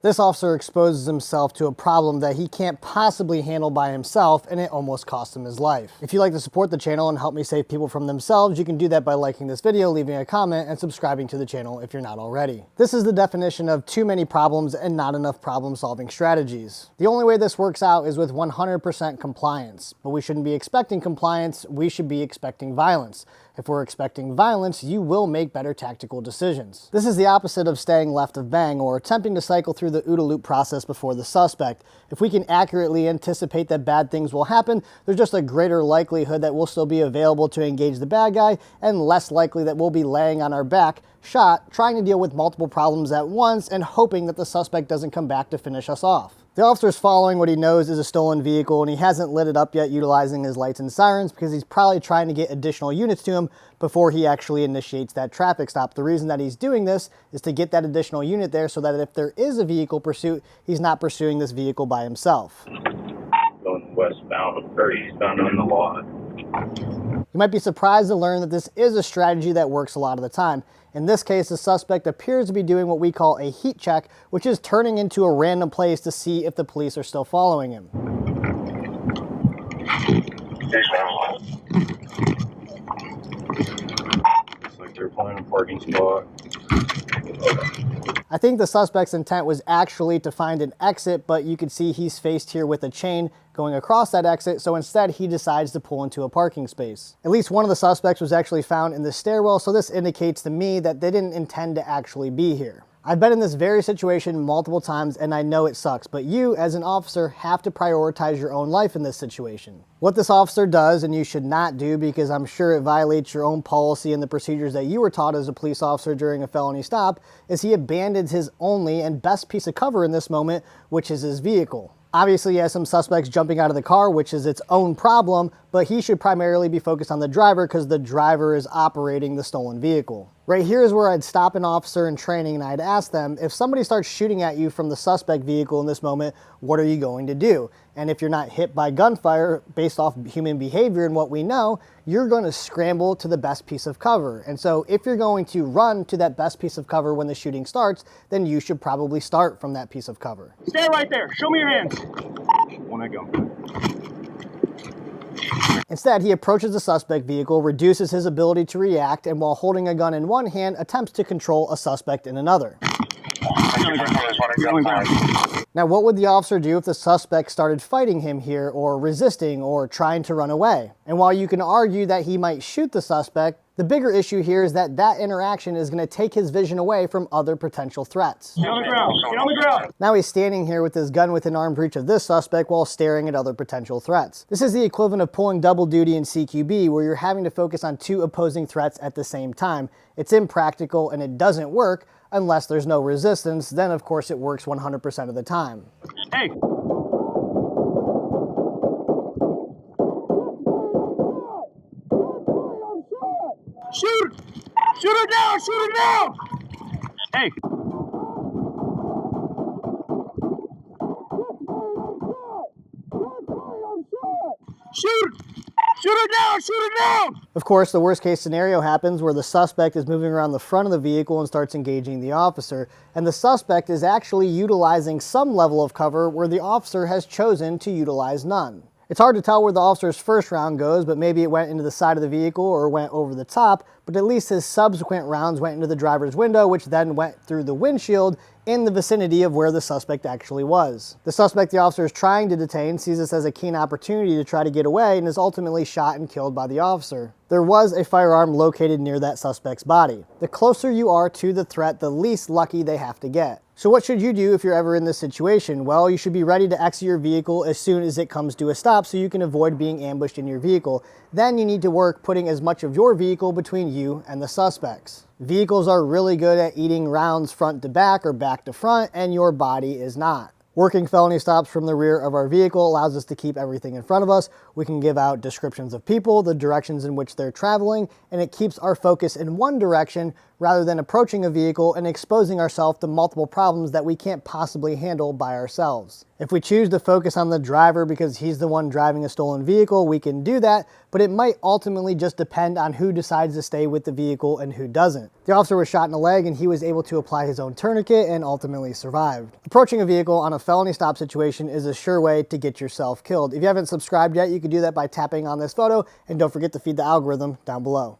This officer exposes himself to a problem that he can't possibly handle by himself, and it almost cost him his life. If you'd like to support the channel and help me save people from themselves, you can do that by liking this video, leaving a comment, and subscribing to the channel if you're not already. This is the definition of too many problems and not enough problem-solving strategies. The only way this works out is with 100% compliance, but we shouldn't be expecting compliance, we should be expecting violence. If we're expecting violence, you will make better tactical decisions. This is the opposite of staying left of bang or attempting to cycle through the OODA loop process before the suspect. If we can accurately anticipate that bad things will happen, there's just a greater likelihood that we'll still be available to engage the bad guy and less likely that we'll be laying on our back, shot, trying to deal with multiple problems at once and hoping that the suspect doesn't come back to finish us off. The officer's following what he knows is a stolen vehicle, and he hasn't lit it up yet utilizing his lights and sirens because he's probably trying to get additional units to him before he actually initiates that traffic stop. The reason that he's doing this is to get that additional unit there so that if there is a vehicle pursuit, he's not pursuing this vehicle by himself. Going westbound or eastbound on the lot. You might be surprised to learn that this is a strategy that works a lot of the time. In this case, the suspect appears to be doing what we call a heat check, which is turning into a random place to see if the police are still following him. Looks like they're pulling a parking spot. I think the suspect's intent was actually to find an exit, but you can see he's faced here with a chain going across that exit, so instead he decides to pull into a parking space. At least one of the suspects was actually found in the stairwell, so this indicates to me that they didn't intend to actually be here. I've been in this very situation multiple times and I know it sucks, but you as an officer have to prioritize your own life in this situation. What this officer does, and you should not do because I'm sure it violates your own policy and the procedures that you were taught as a police officer during a felony stop, is he abandons his only and best piece of cover in this moment, which is his vehicle. Obviously, he has some suspects jumping out of the car, which is its own problem, but he should primarily be focused on the driver because the driver is operating the stolen vehicle. Right here is where I'd stop an officer in training and I'd ask them, if somebody starts shooting at you from the suspect vehicle in this moment, what are you going to do? And if you're not hit by gunfire based off human behavior and what we know, you're going to scramble to the best piece of cover. And so if you're going to run to that best piece of cover when the shooting starts, then you should probably start from that piece of cover. Stay right there. Show me your hands. When I go. Instead, he approaches the suspect vehicle, reduces his ability to react, and while holding a gun in one hand, attempts to control a suspect in another. Now, what would the officer do if the suspect started fighting him here, or resisting, or trying to run away? And while you can argue that he might shoot the suspect, the bigger issue here is that that interaction is going to take his vision away from other potential threats. Get on the ground. Get on the ground. Now he's standing here with his gun within arm's reach of this suspect while staring at other potential threats. This is the equivalent of pulling double duty in CQB, where you're having to focus on two opposing threats at the same time. It's impractical and it doesn't work unless there's no resistance. Then of course it works 100% of the time. Hey. Shoot! Shoot her down! Shoot her down! Hey! Shoot! Shoot her down! Shoot her down! Of course, the worst case scenario happens where the suspect is moving around the front of the vehicle and starts engaging the officer, and the suspect is actually utilizing some level of cover where the officer has chosen to utilize none. It's hard to tell where the officer's first round goes, but maybe it went into the side of the vehicle or went over the top, but at least his subsequent rounds went into the driver's window, which then went through the windshield in the vicinity of where the suspect actually was. The suspect the officer is trying to detain sees this as a keen opportunity to try to get away and is ultimately shot and killed by the officer. There was a firearm located near that suspect's body. The closer you are to the threat, the least lucky they have to get. So what should you do if you're ever in this situation? Well, you should be ready to exit your vehicle as soon as it comes to a stop so you can avoid being ambushed in your vehicle. Then you need to work putting as much of your vehicle between you and the suspects. Vehicles are really good at eating rounds front to back or back to front, and your body is not. Working felony stops from the rear of our vehicle allows us to keep everything in front of us. We can give out descriptions of people, the directions in which they're traveling, and it keeps our focus in one direction rather than approaching a vehicle and exposing ourselves to multiple problems that we can't possibly handle by ourselves. If we choose to focus on the driver because he's the one driving a stolen vehicle, we can do that, but it might ultimately just depend on who decides to stay with the vehicle and who doesn't. The officer was shot in the leg and he was able to apply his own tourniquet and ultimately survived. Approaching a vehicle on a felony stop situation is a sure way to get yourself killed. If you haven't subscribed yet, you can do that by tapping on this photo, and don't forget to feed the algorithm down below.